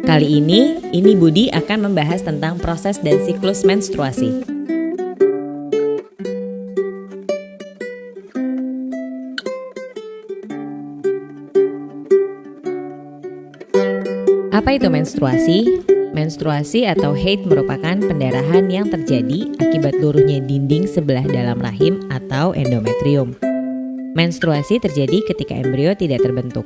Kali ini Budi akan membahas tentang proses dan siklus menstruasi. Apa itu menstruasi? Menstruasi atau haid merupakan pendarahan yang terjadi akibat luruhnya dinding sebelah dalam rahim atau endometrium. Menstruasi terjadi ketika embrio tidak terbentuk.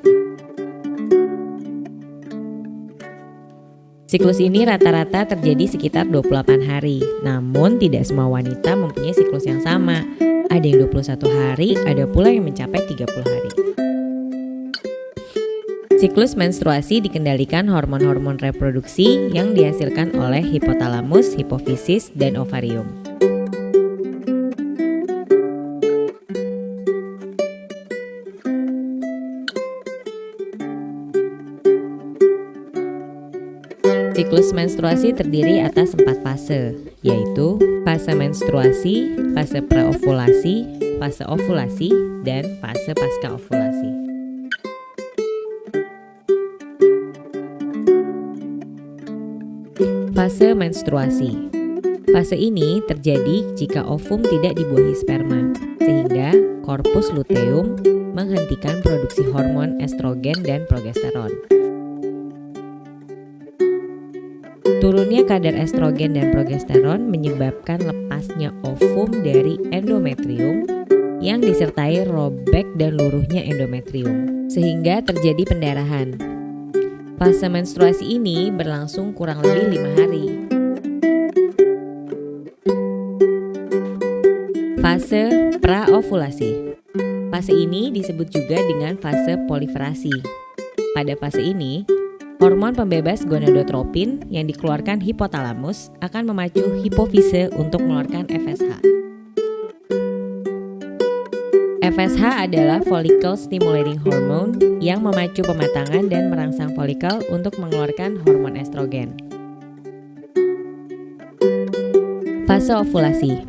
Siklus ini rata-rata terjadi sekitar 28 hari, namun tidak semua wanita mempunyai siklus yang sama. Ada yang 21 hari, ada pula yang mencapai 30 hari. Siklus menstruasi dikendalikan hormon-hormon reproduksi yang dihasilkan oleh hipotalamus, hipofisis, dan ovarium. Siklus menstruasi terdiri atas 4 fase, yaitu fase menstruasi, fase preovulasi, fase ovulasi, dan fase pasca ovulasi. Fase menstruasi. Fase ini terjadi jika ovum tidak dibuahi sperma, sehingga korpus luteum menghentikan produksi hormon estrogen dan progesteron. Turunnya kadar estrogen dan progesteron menyebabkan lepasnya ovum dari endometrium yang disertai robek dan luruhnya endometrium, sehingga terjadi pendarahan. Fase menstruasi ini berlangsung kurang lebih 5 hari. Fase praovulasi. Fase ini disebut juga dengan fase proliferasi. Pada fase ini, hormon pembebas gonadotropin yang dikeluarkan hipotalamus akan memacu hipofise untuk mengeluarkan FSH. FSH adalah follicle stimulating hormone yang memacu pematangan dan merangsang folikel untuk mengeluarkan hormon estrogen. Fase ovulasi.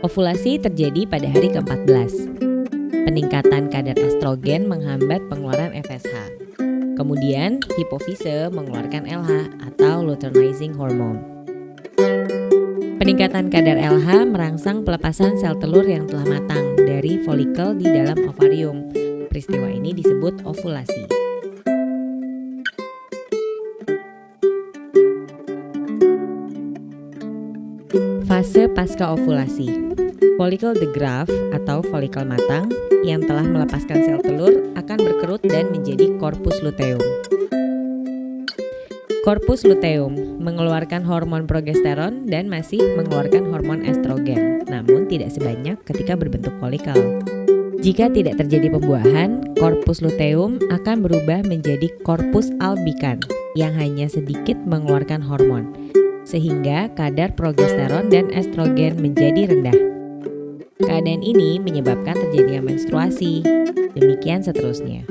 Ovulasi terjadi pada hari ke-14. Peningkatan kadar estrogen menghambat pengeluaran FSH. Kemudian, hipofise mengeluarkan LH atau luteinizing hormone. Peningkatan kadar LH merangsang pelepasan sel telur yang telah matang dari folikel di dalam ovarium. Peristiwa ini disebut ovulasi. Fase pasca ovulasi. Folikel the graft atau folikel matang yang telah melepaskan sel telur akan berkerut dan menjadi korpus luteum. Korpus luteum mengeluarkan hormon progesteron dan masih mengeluarkan hormon estrogen, namun tidak sebanyak ketika berbentuk folikel. Jika tidak terjadi pembuahan, korpus luteum akan berubah menjadi korpus albikan yang hanya sedikit mengeluarkan hormon, sehingga kadar progesteron dan estrogen menjadi rendah. Keadaan ini menyebabkan terjadinya menstruasi. Demikian seterusnya.